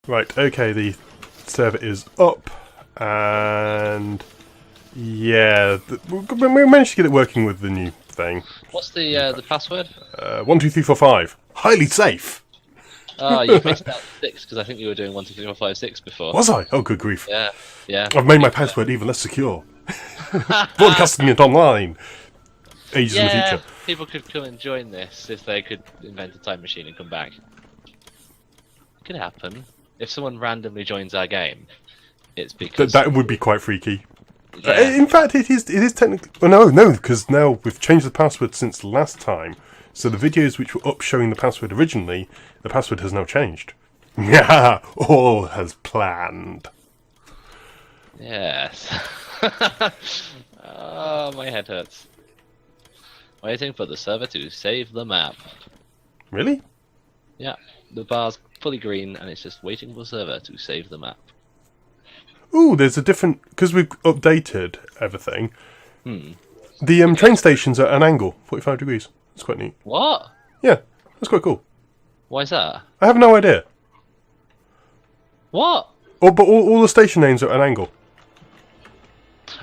Right, okay, the server is up, and yeah, we managed to get it working with the new thing. What's the password? 12345. Highly safe. Oh, you missed out 6 because I think you were doing 1, 2, 3, 4, 5, 6 before. Was I? Oh, good grief. Yeah, yeah. I've made my password even less secure. Broadcasting it online. Ages in the future. People could come and join this if they could invent a time machine and come back. Could happen. If someone randomly joins our game, it's because... That would be quite freaky. Yeah. In fact, it is technically... Oh, no, because now we've changed the password since last time. So the videos which were up showing the password originally, the password has now changed. Yeah, all as planned. Yes. Oh, my head hurts. Waiting for the server to save the map. Really? Yeah, the bar's fully green and it's just waiting for the server to save the map. Ooh, there's a different... Because we've updated everything. Hmm. The train stations are at an angle, 45 degrees. That's quite neat. What? Yeah, that's quite cool. Why is that? I have no idea. What? Oh, but all the station names are at an angle.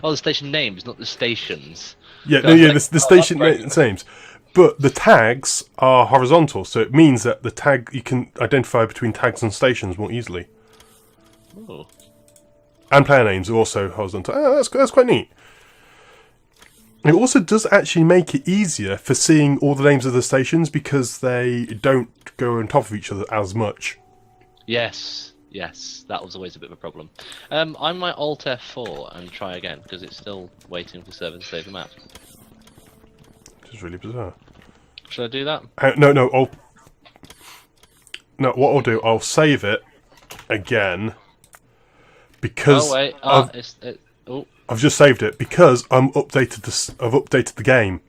Oh, the station names, not the stations. Yeah, So no, I was yeah, like, the station that's names. But the tags are horizontal, so it means that the tag you can identify between tags and stations more easily. Oh. And player names are also horizontal. Oh, that's quite neat. It also does actually make it easier for seeing all the names of the stations because they don't go on top of each other as much. Yes, yes, that was always a bit of a problem. I might Alt F4 and try again because it's still waiting for server to save the map. Which is really bizarre. Should I do that? No, what I'll do, I'll save it again because Oh wait, I've just saved it because I've updated the game.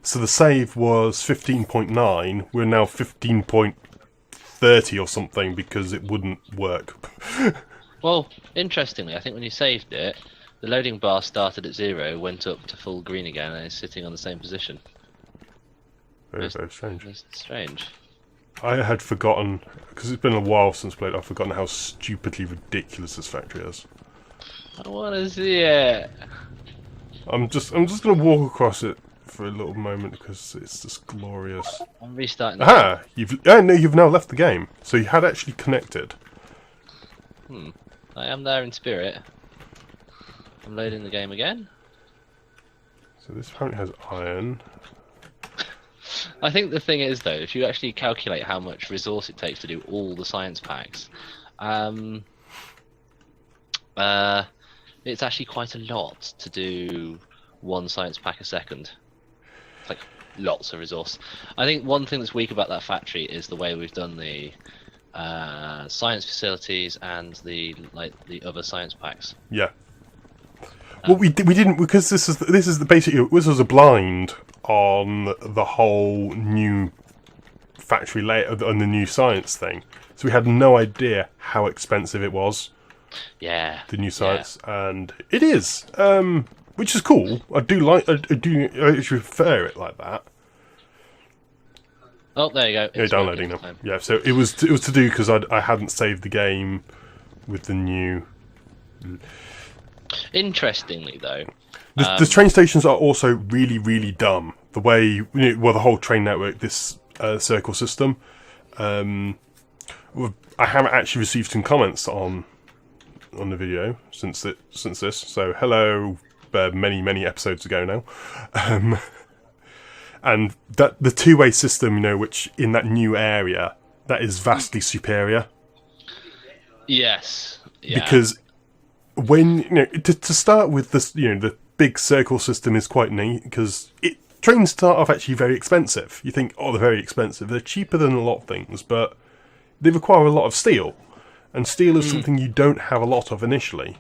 So the save was 15.9. We're now 15.30 or something because it wouldn't work. Well, interestingly, I think when you saved it, the loading bar started at 0, went up to full green again, and is sitting on the same position. Very strange. It's strange. I had forgotten because it's been a while since I played. I've forgotten how stupidly ridiculous this factory is. I want to see it. I'm just gonna walk across it for a little moment because it's just glorious. I'm restarting. Aha! You've now left the game, so you had actually connected. I am there in spirit. I'm loading the game again. So this apparently has iron. I think the thing is, though, if you actually calculate how much resource it takes to do all the science packs, it's actually quite a lot to do one science pack a second. It's like lots of resource. I think one thing that's weak about that factory is the way we've done the science facilities and the other science packs. Yeah. Well, we didn't because this is basically this was a blind on the whole new factory layout and the new science thing, so we had no idea how expensive it was. Yeah. The new science, and it is, which is cool. I actually prefer it like that. Oh, there you go. Yeah, downloading now. Yeah, so it was to do because I hadn't saved the game with the new. Interestingly, though, the train stations are also really, really dumb. The way, the whole train network, this circle system. I haven't actually received some comments on the video since this. So hello, many episodes ago now. And that the two-way system, which in that new area, that is vastly superior. Yes. Yeah. Because when to start with, this the big circle system is quite neat because trains start off actually very expensive. You think, oh, they're very expensive. They're cheaper than a lot of things, but they require a lot of steel, and steel is something you don't have a lot of initially.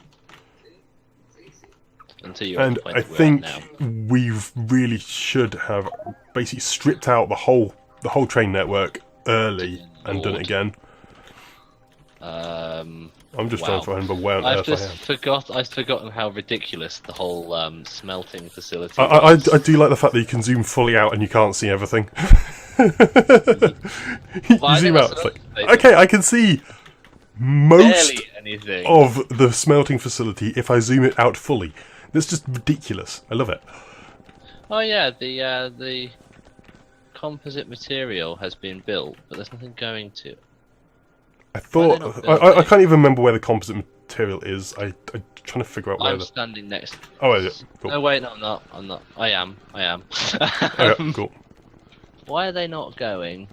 Until you're and I think we really should have basically stripped out the whole train network early and done it again. I'm just trying to find where on earth I am. I've forgotten how ridiculous the whole smelting facility I do like the fact that you can zoom fully out and you can't see everything. You zoom out, it's like, okay, I can see most Barely anything. of the smelting facility if I zoom it out fully. That's just ridiculous. I love it. Oh yeah, the composite material has been built, but there's nothing going to. I Why are they thought... not I building? can't even remember where the composite material is. I'm trying to figure out where I'm the... standing next. Oh, is it? Cool. No, wait, no, I'm not. I'm not. I am. Okay, cool. Why are they not going?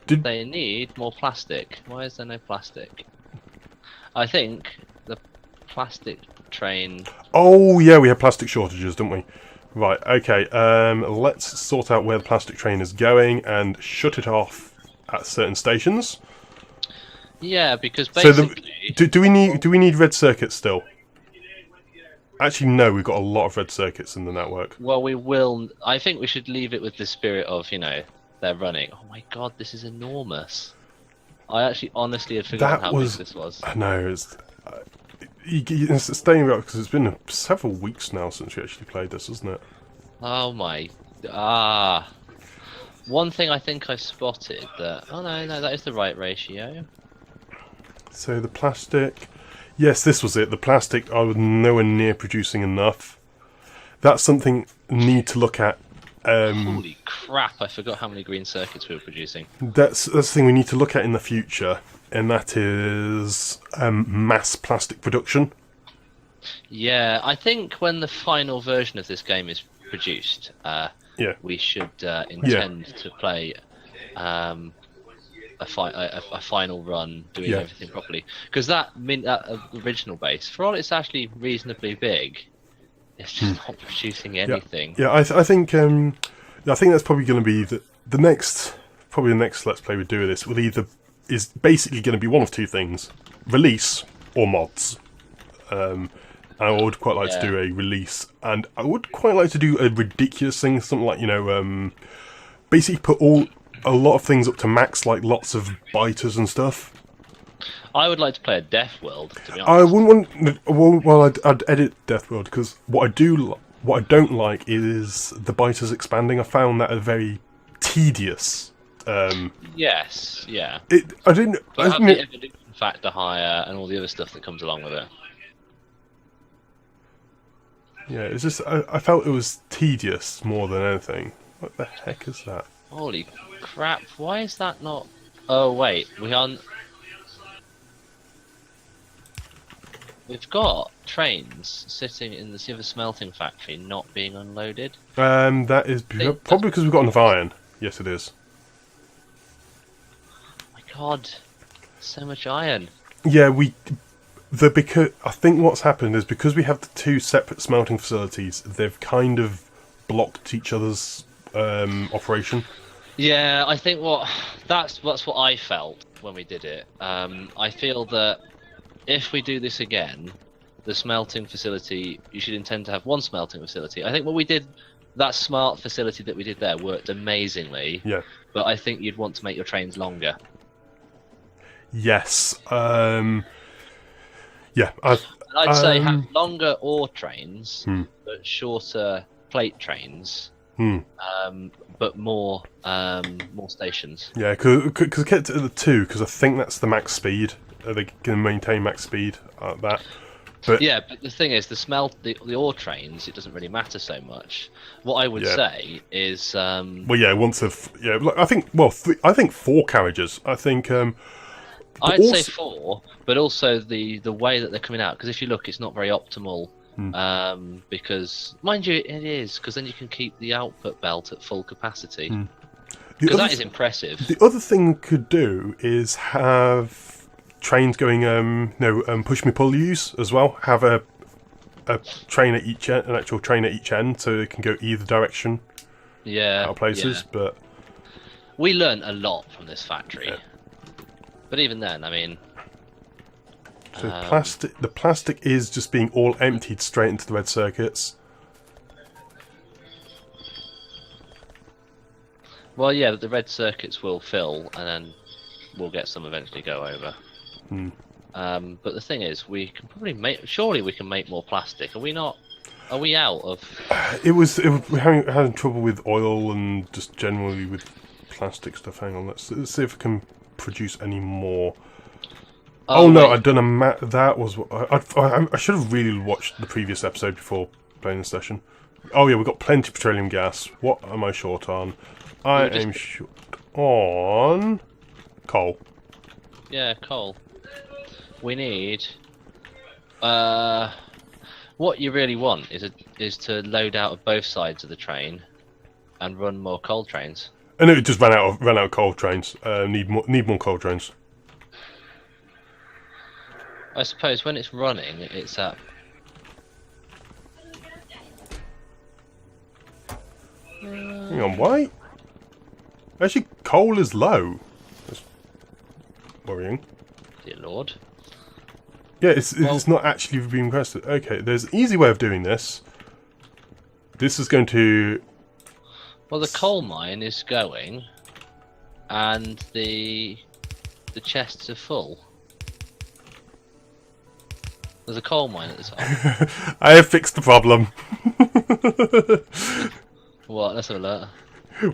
Did- They need more plastic. Why is there no plastic? I think the plastic train. Oh, yeah, we have plastic shortages, don't we? Right, okay. Let's sort out where the plastic train is going and shut it off at certain stations. Yeah, because So basically. do we need red circuits still? Actually, no. We've got a lot of red circuits in the network. Well, we will. I think we should leave it with the spirit of, they're running. Oh my god, this is enormous. I actually honestly had forgotten how big this was. I know. It's staying up because it's been several weeks now since we actually played this, isn't it? Oh my. One thing I think I spotted that. Oh no, that is the right ratio. So the plastic... Yes, this was it. The plastic, I was nowhere near producing enough. That's something I need to look at. Holy crap, I forgot how many green circuits we were producing. That's the thing we need to look at in the future, and that is mass plastic production. Yeah, I think when the final version of this game is produced, Yeah. we should intend to play a final run doing Yeah. everything properly. Because that original base, for all it's actually reasonably big, it's just not producing anything. Yeah, I think that's probably going to be the next Let's Play we do with this is basically going to be one of two things: release or mods. I would quite like to do a release, and I would quite like to do a ridiculous thing, something like basically put a lot of things up to max, like lots of biters and stuff. I would like to play a Death World, to be honest. I wouldn't want. Well, I'd edit Death World because what I don't like is the biters expanding. I found that a very tedious. Yes, yeah. I didn't. But have the evolution factor higher and all the other stuff that comes along with it. Yeah, it's just I felt it was tedious more than anything. What the heck is that? Holy crap! Why is that not? Oh wait, We've got trains sitting in the silver smelting factory, not being unloaded. That is probably because we've got enough iron. Yes, it is. My God, so much iron. Yeah, because I think what's happened is because we have the two separate smelting facilities, they've kind of blocked each other's operation. Yeah, I think that's what I felt when we did it. I feel that if we do this again, the smelting facility, you should intend to have one smelting facility. I think what we did, that smart facility that we did there worked amazingly. Yeah. But I think you'd want to make your trains longer. Yes. Yeah. I'd say have longer ore trains, but shorter plate trains. But more stations. Yeah, because get to the 2, because I think that's the max speed. They can maintain max speed at that. But yeah, but the thing is, the ore trains, it doesn't really matter so much. What I would say is, well, yeah, I think 4 carriages. I think. I'd say 4, but also the way that they're coming out. Because if you look, it's not very optimal. Because, mind you, it is, because then you can keep the output belt at full capacity. Because that is impressive. The other thing we could do is have trains going, push me pull use as well. Have a train at each end, an actual train at each end, so it can go either direction. Yeah. Out of places, yeah. but we learned a lot from this factory. Yeah. But even then, I mean. So the plastic is just being all emptied straight into the red circuits. Well, yeah, but the red circuits will fill, and then we'll get some eventually go over. But the thing is, we can probably surely we can make more plastic. Are we not? Are we out of? We're having trouble with oil and just generally with plastic stuff. Hang on, let's see if we can produce any more. Oh no, wait. I'd done that was... I should have really watched the previous episode before playing this session. Oh yeah, we've got plenty of petroleum gas. What am I short on? I am short on... coal. Yeah, coal. We need... what you really want is to load out of both sides of the train and run more coal trains. And it just ran out of coal trains. Need more coal trains. I suppose when it's running, it's at... Hang on, why? Actually, coal is low. That's worrying. Dear Lord. Yeah, it's not actually being pressed. Okay, there's an easy way of doing this. This is going to... Well, the coal mine is going, and the chests are full. There's a coal mine at the top. I have fixed the problem. What? Let's have a look.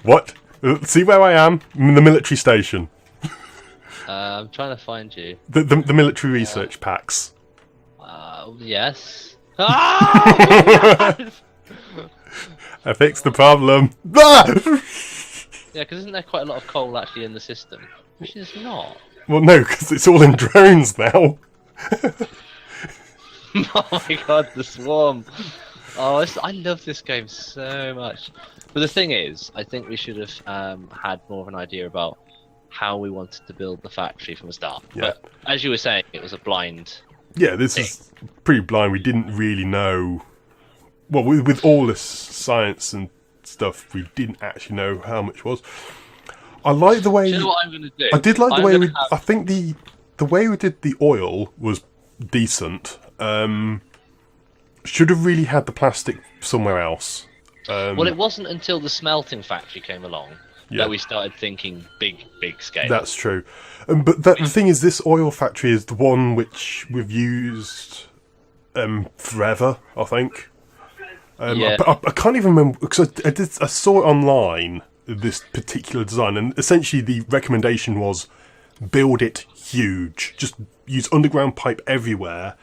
What? See where I am? I'm in the military station. I'm trying to find you. The military research packs. Yes. Ah! I fixed the problem. Ah! Yeah, because isn't there quite a lot of coal actually in the system? Which is not. Well, no, because it's all in drones now. Oh my god, the swarm! Oh, I love this game so much. But the thing is, I think we should have had more of an idea about how we wanted to build the factory from the start. Yeah. But as you were saying, it was a blind. Yeah, this is pretty blind. We didn't really know. Well, with all this science and stuff, we didn't actually know how much was. I like the way. Do you know what I'm going to do? I did like the I'm way gonna we. I think the way we did the oil was decent. Should have really had the plastic somewhere else. Well, it wasn't until the smelting factory came along that we started thinking big scale. That's true. But the thing is, this oil factory is the one which we've used forever, I think. Yeah. I can't even remember, because I saw it online, this particular design, and essentially the recommendation was build it huge. Just use underground pipe everywhere,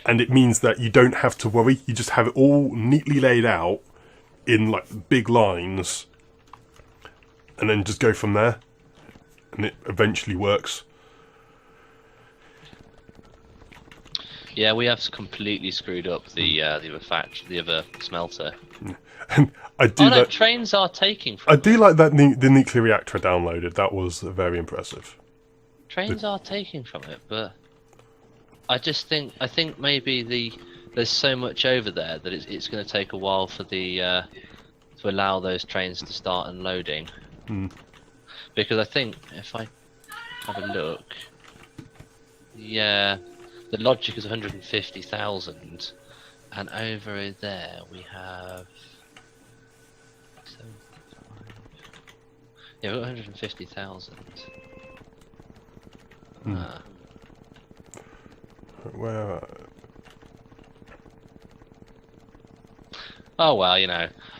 and it means that you don't have to worry. You just have it all neatly laid out in like big lines, and then just go from there, and it eventually works. Yeah, we have completely screwed up the other factory, the other smelter. And I do no, trains are taking from I do like that the nuclear reactor I downloaded. That was very impressive. Trains are taking from it, but I think maybe there's so much over there that it's going to take a while for to allow those trains to start unloading. Because I think if I have a look, yeah, the logic is 150,000, and over there we have 75. Yeah, we've got 150,000. Where? Oh well,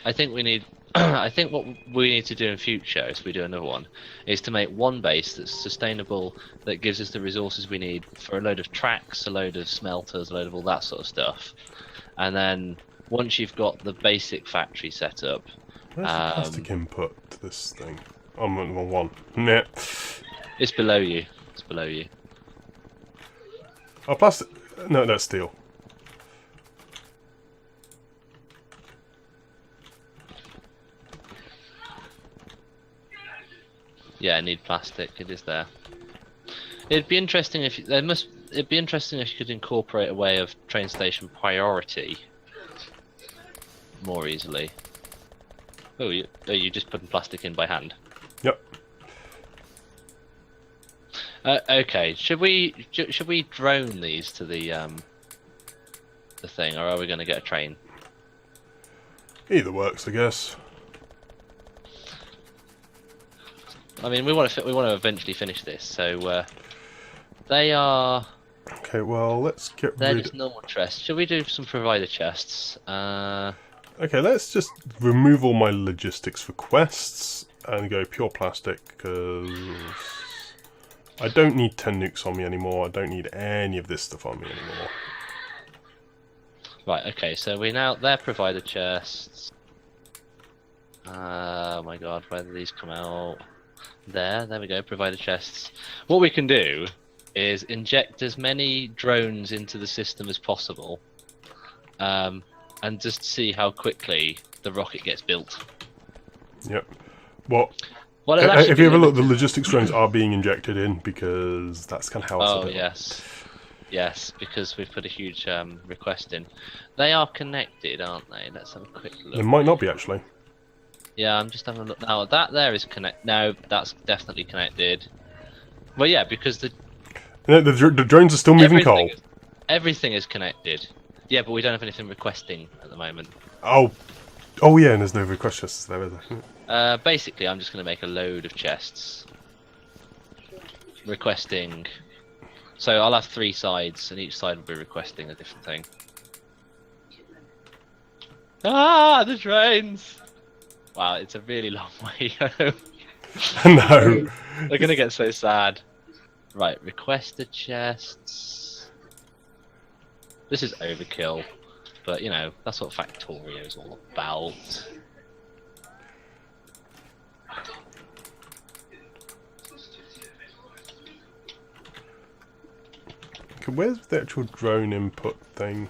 I think we need. I think what we need to do in future, if we do another one, is to make one base that's sustainable, that gives us the resources we need for a load of tracks, a load of smelters, a load of all that sort of stuff. And then once you've got the basic factory set up, Where's the plastic input to this thing? I'm on the wrong one. Nah. it's below you. It's below you. Oh, plastic. No, that's steel. Yeah, I need plastic. It is there. It'd be interesting if It'd be interesting if you could incorporate a way of train station priority more easily. Oh, you just putting plastic in by hand? Yep. Okay. Should we drone these to the thing, or are we going to get a train? Either works, I guess. I mean, we want to eventually finish this, so they are. Okay, well, let's get They're rid. just normal chests. Should we do some provider chests? Okay, let's just remove all my logistics for quests and go pure plastic, because I don't need 10 nukes on me anymore. I don't need any of this stuff on me anymore. Right, okay, so they're provider chests. Oh my god, where do these come out? There we go, provider chests. What we can do is inject as many drones into the system as possible, and just see how quickly the rocket gets built. Yep. Well, Well, if you ever look, the logistics drones are being injected in because that's kind of how it's set up. Yes, because we've put a huge request in. They are connected, aren't they? Let's have a quick look. They might not be, actually. Yeah, I'm just having a look now. That there is connect. No, that's definitely connected. Well, yeah, because the drones are still moving coal. Everything is connected. Yeah, but we don't have anything requesting at the moment. Oh yeah, and there's no request chests there, is there? Basically, I'm just going to make a load of chests requesting. So I'll have 3 sides, and each side will be requesting a different thing. Ah, the trains! Wow, it's a really long way home. No. They're going to get so sad. Right, requested chests. This is overkill, but you know, that's what Factorio is all about. Okay, where's the actual drone input thing?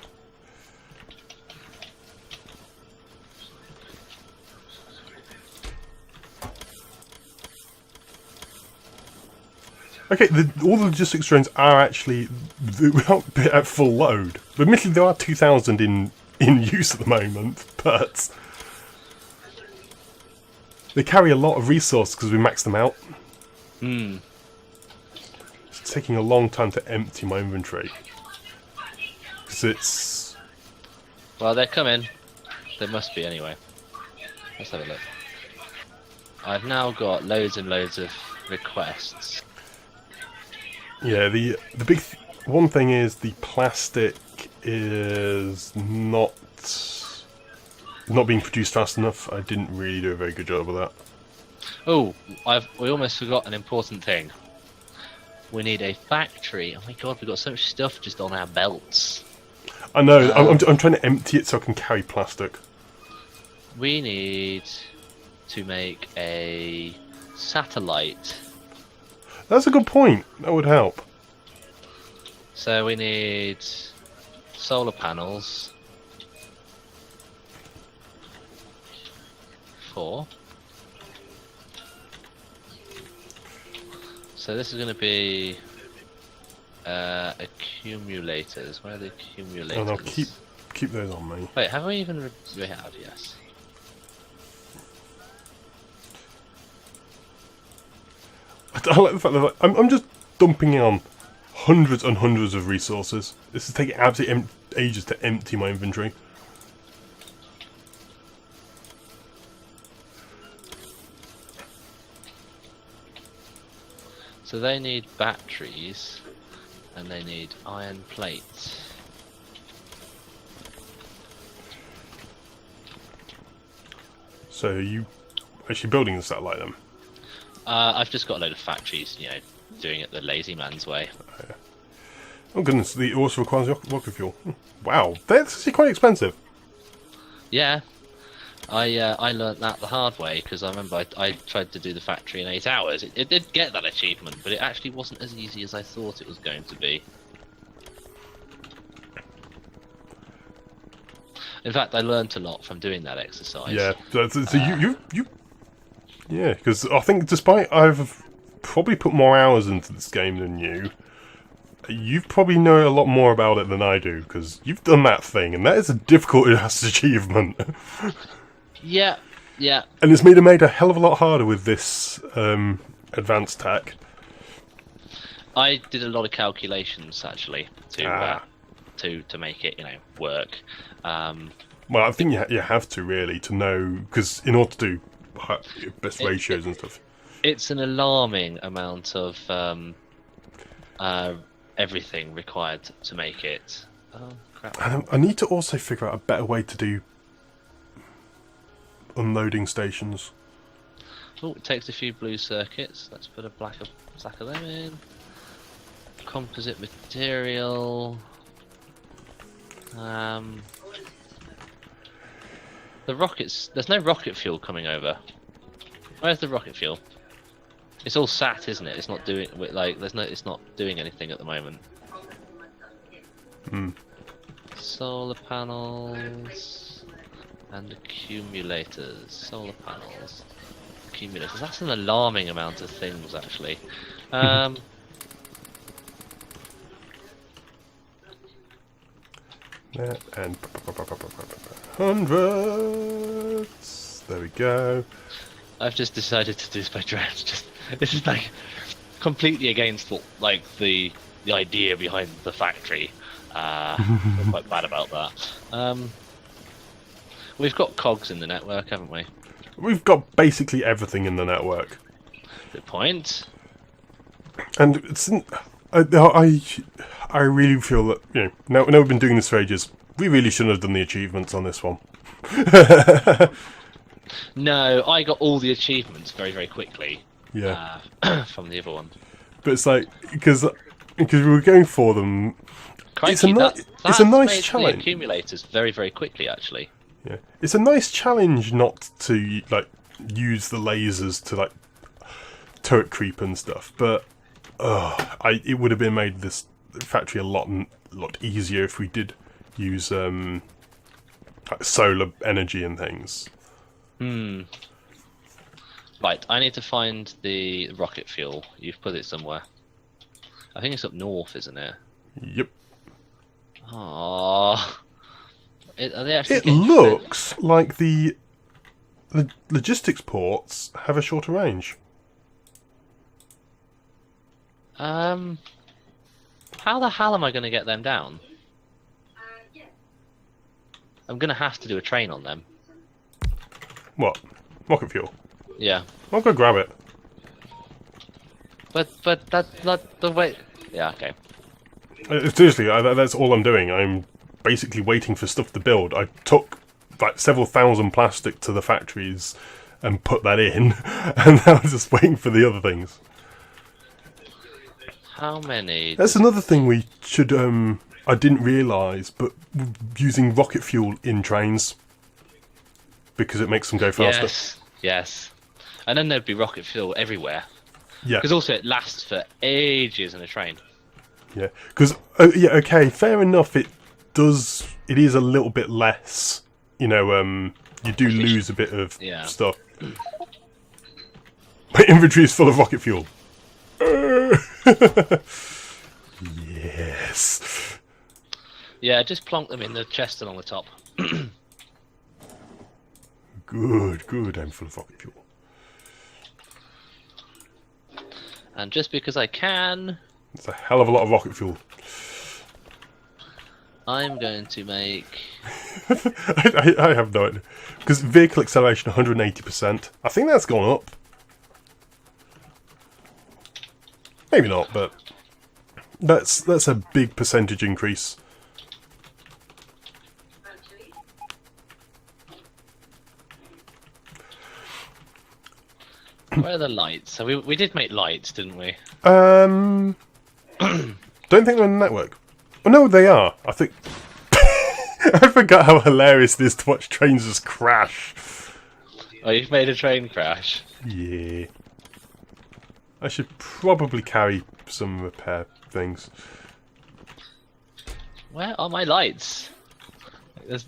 Okay, all the logistics drones are actually at full load. Admittedly, there are 2,000 in use at the moment, but they carry a lot of resources because we maxed them out. Hmm. It's taking a long time to empty my inventory. Because it's... Well, they're coming. They must be anyway. Let's have a look. I've now got loads and loads of requests. Yeah, the big one thing is the plastic is not being produced fast enough. I didn't really do a very good job of that. Oh, we almost forgot an important thing. We need a factory. Oh my god, we've got so much stuff just on our belts. I know. I'm trying to empty it so I can carry plastic. We need to make a satellite. That's a good point. That would help. So we need solar panels. 4. So this is going to be accumulators. Where are the accumulators? And I'll keep those on me. Wait, have we even? We have, yes. I like the fact that I'm just dumping on hundreds and hundreds of resources. This is taking absolutely ages to empty my inventory. So they need batteries, and they need iron plates. So are you actually building the satellite then? I've just got a load of factories, you know, doing it the lazy man's way. Oh goodness, it also requires rocket fuel. Wow, that's actually quite expensive. Yeah, I learnt that the hard way because I remember I tried to do the factory in 8 hours. It did get that achievement, but it actually wasn't as easy as I thought it was going to be. In fact, I learnt a lot from doing that exercise. Yeah, so you yeah, because I think despite I've probably put more hours into this game than you probably know a lot more about it than I do, because you've done that thing, and that is a difficult achievement. Yeah. And it's made a hell of a lot harder with this advanced tech. I did a lot of calculations actually to make it, you know, work. Well, I think you have to really to know, because in order to do best ratios and stuff. It's an alarming amount of everything required to make it. Oh crap! And I need to also figure out a better way to do unloading stations. Oh, it takes a few blue circuits. Let's put a stack of them in. Composite material. The rockets. There's no rocket fuel coming over. Where's the rocket fuel? It's all sat, isn't it? It's not doing like. There's no. It's not doing anything at the moment. Solar panels and accumulators. Solar panels, accumulators. That's an alarming amount of things, actually. And hundreds. There we go. I've just decided to do this by drones. This is like completely against like the idea behind the factory. I'm quite bad about that. We've got cogs in the network, haven't we? We've got basically everything in the network. Good point. And it's, I really feel that, you know, now we've been doing this for ages, we really shouldn't have done the achievements on this one. No, I got all the achievements very, very quickly. Yeah. From the other one. But it's like, because we were going for them. Crikey, it's a nice challenge. The accumulators very, very quickly, actually. Yeah, it's a nice challenge not to like use the lasers to like turret creep and stuff. But it would have been made this factory a lot easier if we did use like solar energy and things. Right, I need to find the rocket fuel. You've put it somewhere. I think it's up north, isn't it? Yep. Aww. It looks like the logistics ports have a shorter range. How the hell am I going to get them down? I'm going to have to do a train on them. What? Rocket fuel? Yeah. I'll go grab it. But that's not the way... Yeah, okay. Seriously, that's all I'm doing. I'm basically waiting for stuff to build. I took like several thousand plastic to the factories and put that in, and now I'm just waiting for the other things. How many? That's another thing we should, I didn't realise, but using rocket fuel in trains, because it makes them go faster. Yes. And then there'd be rocket fuel everywhere. Yeah. Because also it lasts for ages in a train. Yeah. Because, okay, fair enough, it is a little bit less, you know, you do lose a bit of stuff. My inventory is full of rocket fuel. Yes. Yeah, just plonk them in the chest along the top. Good, I'm full of rocket fuel. And just because I can... It's a hell of a lot of rocket fuel. I'm going to make... I have no idea. Because vehicle acceleration 180%. I think that's gone up. Maybe not, but that's a big percentage increase. Where are the lights? So we did make lights, didn't we? Don't think they're in the network. Oh, no, they are. I think... I forgot how hilarious it is to watch trains just crash. Oh, you've made a train crash? Yeah. I should probably carry some repair things. Where are my lights?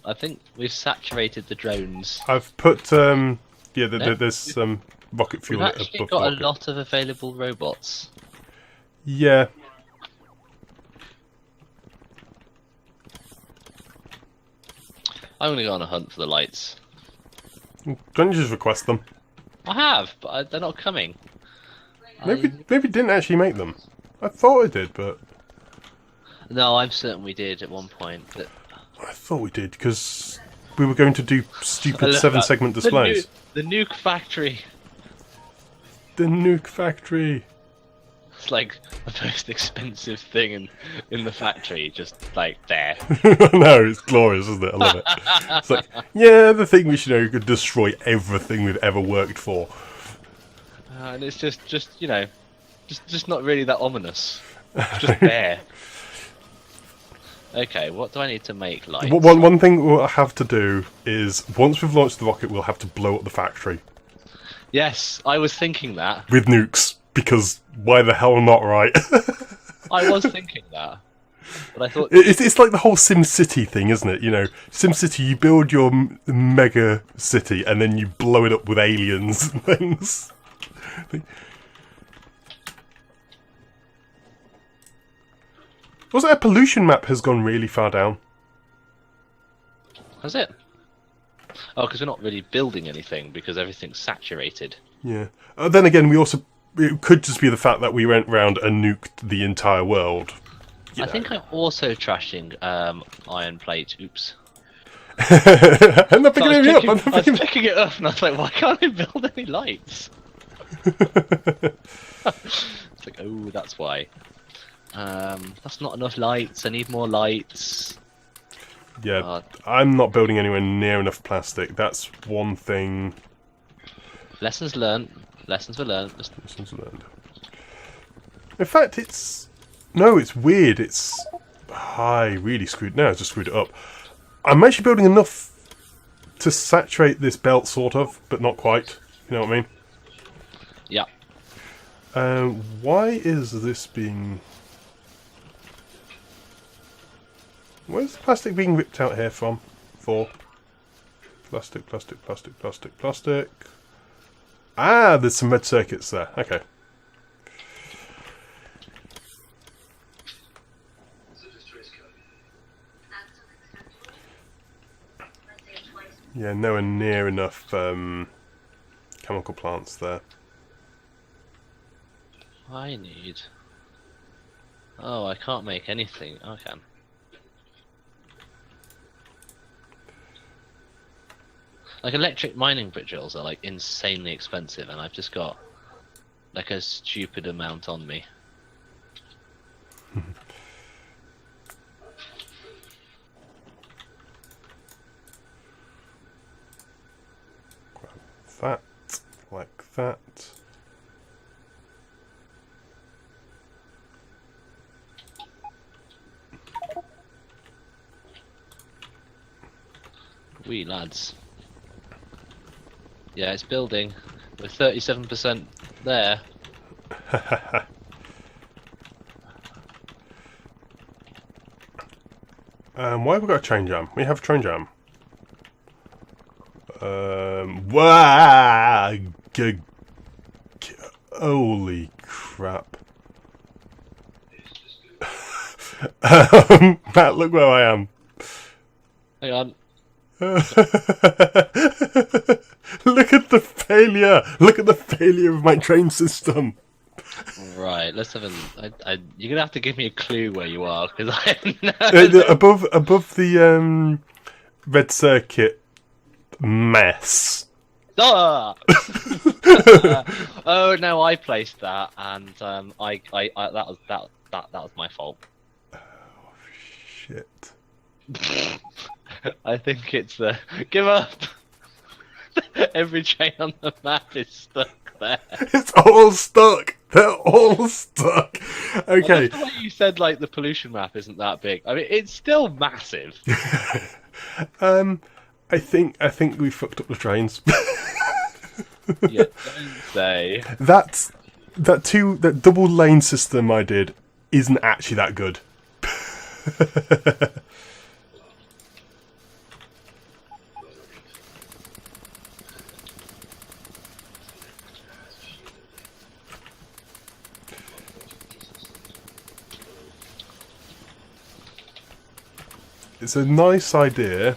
I think we've saturated the drones. I've put, there's some rocket fuel We've above actually got rocket. a lot of available robots. Yeah. I'm going to go on a hunt for the lights. Don't you just request them? I have, but they're not coming. Maybe didn't actually make them. I thought I did, but... No, I'm certain we did at one point. But... I thought we did, because we were going to do stupid 7-segment displays. The nuke factory. The nuke factory. It's like the most expensive thing in the factory, just like there. No, it's glorious, isn't it? I love it. It's like, yeah, the thing we should know could destroy everything we've ever worked for. And it's just you know, just not really that ominous. It's just there. Okay, what do I need to make lights? One thing we'll have to do is, once we've launched the rocket, we'll have to blow up the factory. Yes, I was thinking that. With nukes, because why the hell not, right? I was thinking that. But I thought... It's like the whole SimCity thing, isn't it? You know, SimCity, you build your mega city, and then you blow it up with aliens and things. Was it a pollution map has gone really far down? Has it? Oh, because we're not really building anything, because everything's saturated. Yeah. Then again, it could just be the fact that we went round and nuked the entire world. I think I'm also trashing iron plate. Oops. I'm not picking it up. I was picking it up, and I was like, why can't I build any lights? It's like, oh, that's why. That's not enough lights. I need more lights. Yeah, I'm not building anywhere near enough plastic. That's one thing. Lessons learned. Lessons were learned. Lessons learned. In fact, it's weird. I really screwed. No, I just screwed it up. I'm actually building enough to saturate this belt, sort of, but not quite. You know what I mean? Yeah. Why is this being? Where's the plastic being ripped out here from? For plastic, plastic, plastic, plastic, plastic. Ah, there's some red circuits there. Okay. Yeah, nowhere near enough chemical plants there. I need... Oh, I can't make anything. I can. Like, electric mining brick drills are like insanely expensive, and I've just got like a stupid amount on me. That, like that. Wee lads. Yeah, it's building. We're 37% there. Why have we got a train jam? We have a train jam. Wow! Holy crap. Matt, look where I am. Hang on. Look at the failure! Look at the failure of my train system! Right, let's have a... you're gonna have to give me a clue where you are, because I have no... above the red circuit mess. Ah! Oh no, I placed that, and I that was my fault. Oh shit! I think it's the give up. Every train on the map is stuck there. It's all stuck. They're all stuck. Okay. The way you said like the pollution map isn't that big. I mean, it's still massive. I think we fucked up the trains. Yeah, don't say. That double lane system I did isn't actually that good. It's a nice idea,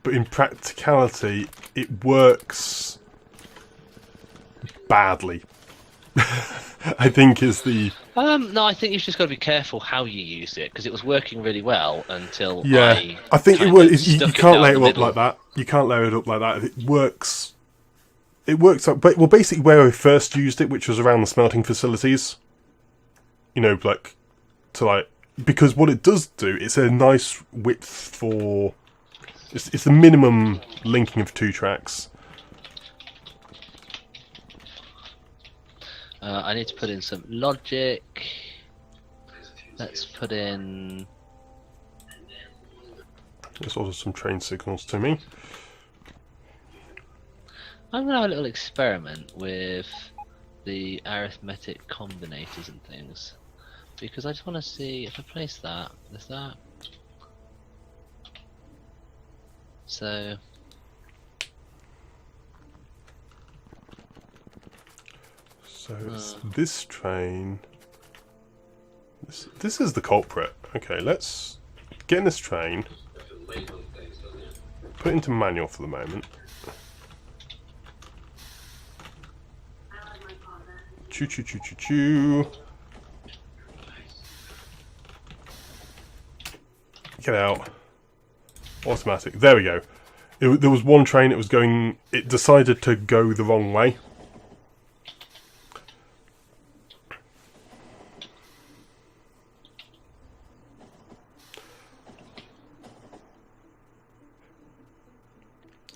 but in practicality, it works badly. I think is the... No, I think you've just got to be careful how you use it, because it was working really well until I think it was. You can't layer it up like that. You can't layer it up like that. It works. It works out. Well, basically, where I first used it, which was around the smelting facilities. You know, like because what it does do, it's a nice width for. It's the minimum linking of two tracks. I need to put in some logic. Let's put in. Let's order some train signals to me. I'm gonna have a little experiment with the arithmetic combinators and things, because I just want to see if I place that. There's that. So. So it's this train. This is the culprit. Okay, let's get in this train. Put it into manual for the moment. Choo choo choo choo choo. Get out. Automatic. There we go. There was one train. It was going. It decided to go the wrong way.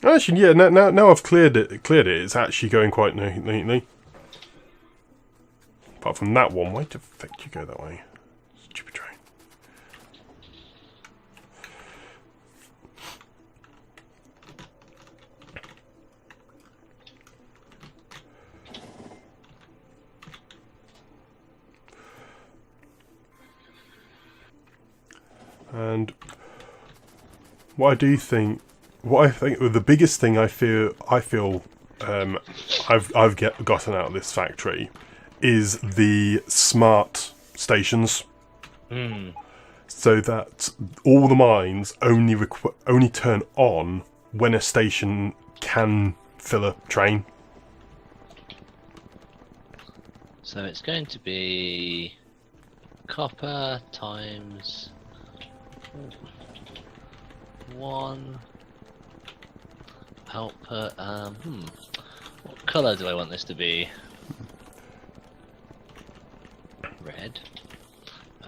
Actually, yeah. Now I've cleared it. It's actually going quite neatly. Apart from that one, why the fuck do you go that way? Stupid train. And what I think the biggest thing I feel I've gotten out of this factory is the smart stations, so that all the mines only turn on when a station can fill a train. So it's going to be copper times 1 output. What colour do I want this to be? Red.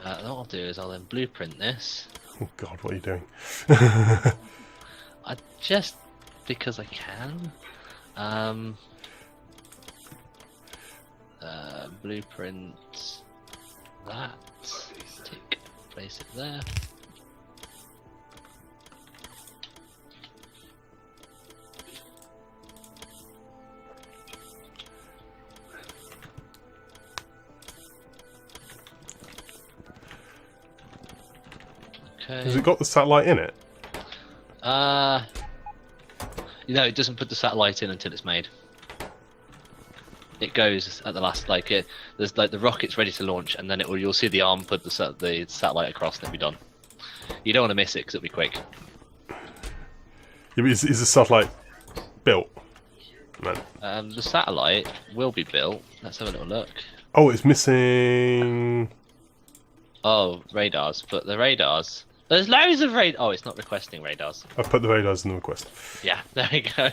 What I'll do is I'll then blueprint this. Oh God, what are you doing? Just because I can. Blueprint that. Place it there. Okay. Has it got the satellite in it? It doesn't put the satellite in until it's made. It goes at the last, there's the rocket's ready to launch, and then you'll see the arm put the satellite across, and it'll be done. You don't want to miss it because it'll be quick. Yeah, but is the satellite built? No. The satellite will be built. Let's have a little look. Oh, it's missing. Oh, radars, but the radars. There's loads of radars. Oh, it's not requesting radars. I've put the radars in the request. Yeah, there we go.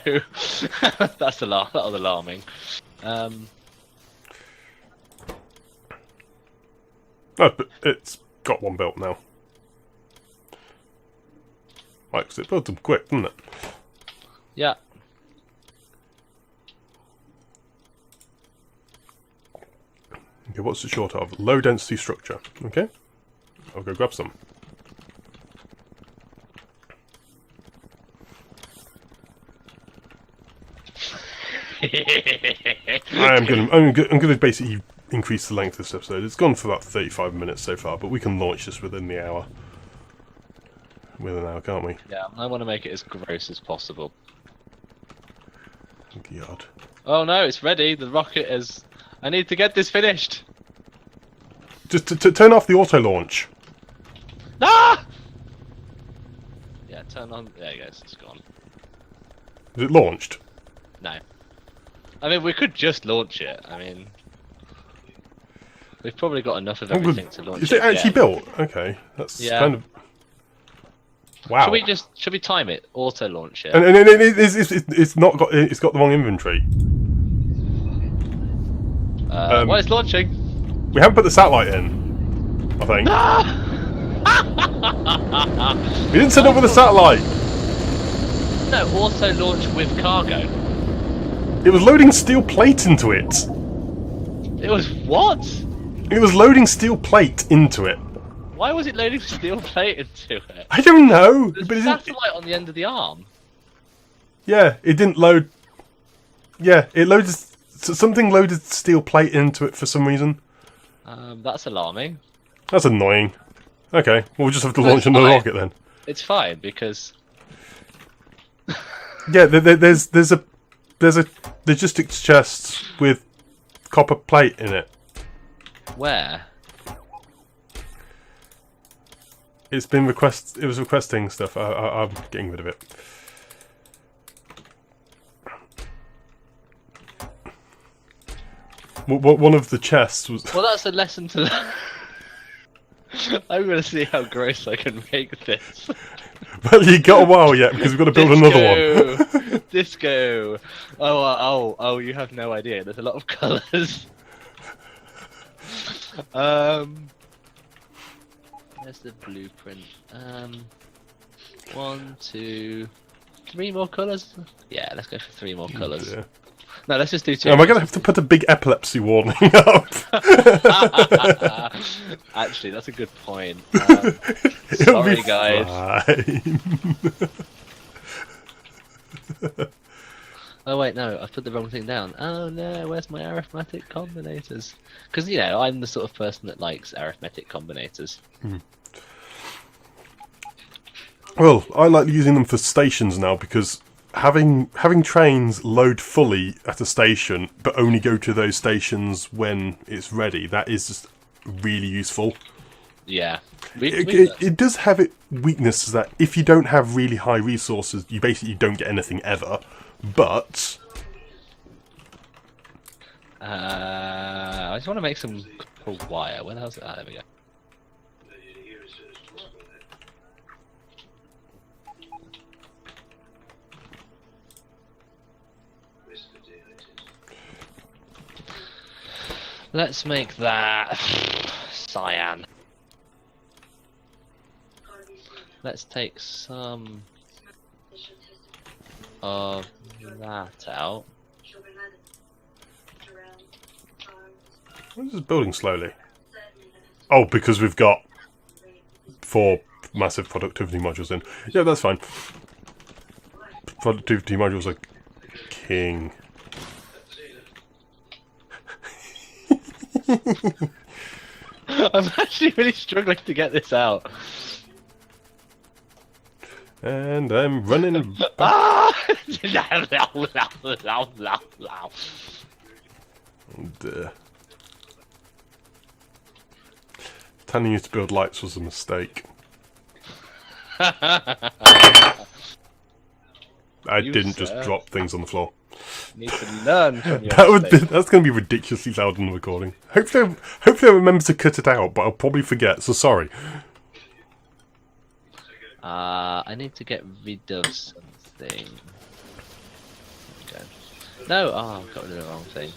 That was alarming. No, but it's got one built now. Right, because it builds them quick, doesn't it? Yeah. Okay, what's it short of? Low density structure. Okay. I'll go grab some. I'm going to basically increase the length of this episode. It's gone for about 35 minutes so far, but we can launch this within the hour. Within an hour, can't we? Yeah, I want to make it as gross as possible. God. Oh no, it's ready. The rocket is. I need to get this finished. Just to turn off the auto launch. Ah! Yeah, turn on. There you go. It's gone. Is it launched? No. I mean, we could just launch it. I mean, we've probably got enough of everything to launch it. Is it actually built? Okay, that's kind of. Wow. Should we time it? Auto launch it. And it's not got. It's got the wrong inventory. Well, it's launching. We haven't put the satellite in. I think. We didn't set up with a satellite. No, auto launch with cargo. It was loading steel plate into it. It was what? It was loading steel plate into it. Why was it loading steel plate into it? I don't know. There's But a it didn't, satellite on the end of the arm. yeah, it didn't load. Yeah, it loaded. Something loaded steel plate into it for some reason. That's alarming. That's annoying. Okay, we'll just have to No, launch it's another fine. rocket then. It's fine because Yeah, there's a logistics chest with copper plate in it. where? It's been It was requesting stuff. I'm getting rid of it. One of the chests was. Well, that's a lesson to. I'm gonna see how gross I can make this. Well, you got a while yet because we've got to build another one. Disco. Oh! You have no idea. There's a lot of colours. There's the blueprint. 1, 2, 3 more colours. Yeah, let's go for 3 more colours. Yeah. No, let's just do 2. Am I going to have to put a big epilepsy warning up? Actually, that's a good point. It'll Sorry, be guys. fine. Oh wait, no, I've put the wrong thing down. Oh no, where's my arithmetic combinators? Because, you know, I'm the sort of person that likes arithmetic combinators. Well, I like using them for stations now because having trains load fully at a station but only go to those stations when it's ready, that is just really useful. Yeah. It does have its weaknesses that if you don't have really high resources, you basically don't get anything ever. But I just want to make some cool wire. Where the hell's it? Ah, there we go. Let's make that cyan. Let's take some of that out. Why is this building slowly? Oh, because we've got 4 massive productivity modules in. Yeah, that's fine. Productivity modules are king. I'm actually really struggling to get this out. And I'm running. Ah! And, telling you to build lights was a mistake. I You, didn't sir. just drop things on the floor. Need to learn from your That's going to be ridiculously loud in the recording. Hopefully I remember to cut it out, but I'll probably forget, so sorry. I need to get rid of something. Okay. No, oh, I've got rid of the wrong thing.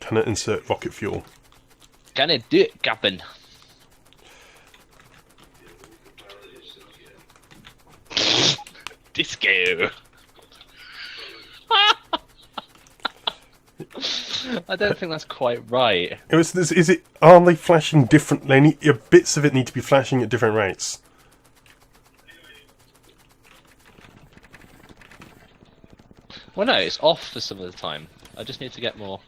Can it insert rocket fuel? Can it do it, Captain? Disco. I don't think that's quite right. Are they flashing different? Bits of it need to be flashing at different rates. Well, no, it's off for some of the time. I just need to get more.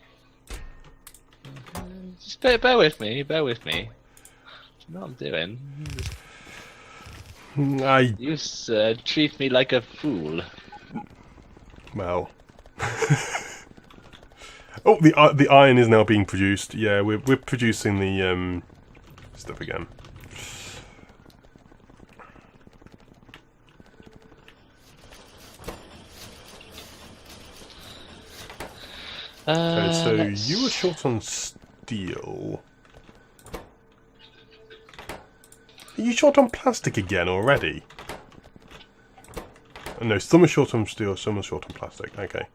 Just bear with me. Bear with me. You know what I'm doing? You, sir, treat me like a fool. Well. Oh, the iron is now being produced. Yeah, we're producing the stuff again. Okay, so you were short on steel. Are you short on plastic again already? Oh, no, some are short on steel, some are short on plastic. Okay.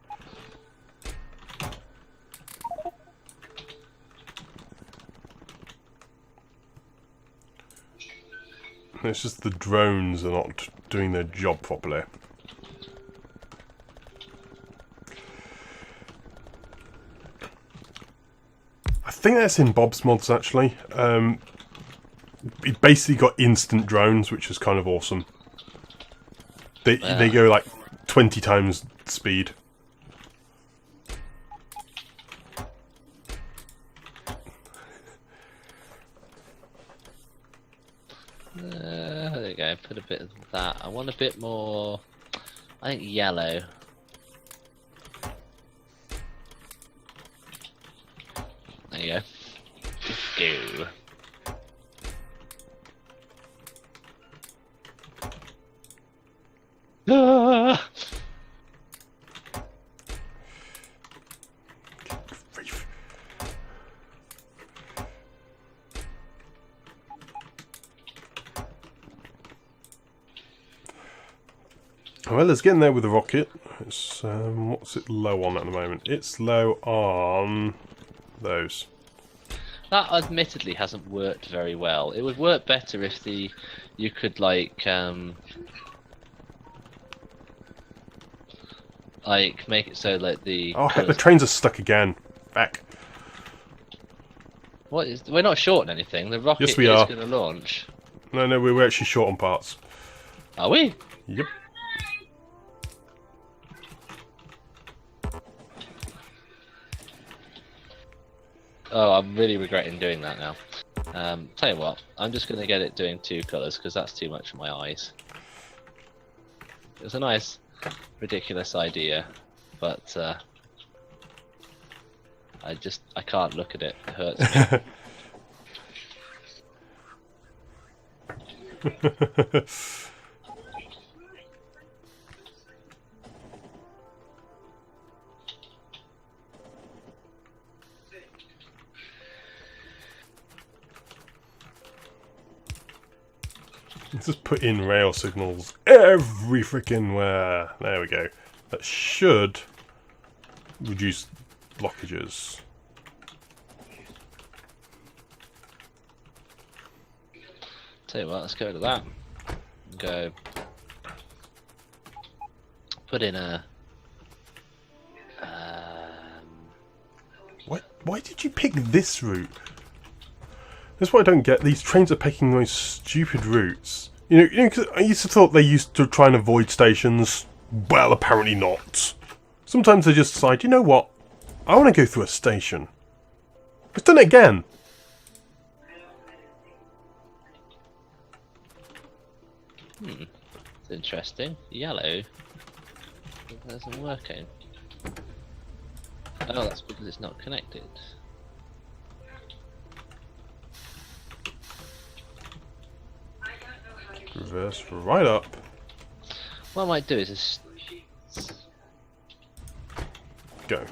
It's just the drones are not doing their job properly. I think that's in Bob's mods, actually. It basically got instant drones, which is kind of awesome. They go like 20 times speed. There we go, put a bit of that. I want a bit more, I think yellow. There you go. Go. Ah! Well, it's getting there with the rocket. It's what's it low on at the moment? It's low on those. That admittedly hasn't worked very well. It would work better if you could like make it so like the Oh heck, the trains are stuck again. Back. What is? We're not short on anything. The rocket Yes, we is are. going to launch. No, we're actually short on parts. Are we? Yep. Oh, I'm really regretting doing that now. Tell you what, I'm just going to get it doing 2 colours because that's too much for my eyes. It was a nice, ridiculous idea, but I can't look at it. It hurts me. Just put in rail signals every freaking where. There we go. That should reduce blockages. Tell you what, let's go to that. Go. Put in a. Why did you pick this route? That's what I don't get. These trains are picking those stupid routes. You know, 'cause I used to thought they used to try and avoid stations. Well, apparently not. Sometimes they just decide, you know what? I want to go through a station. It's done it again. It's interesting. Yellow. It isn't working. Oh, that's because it's not connected. Reverse right up. What I might do is just Go.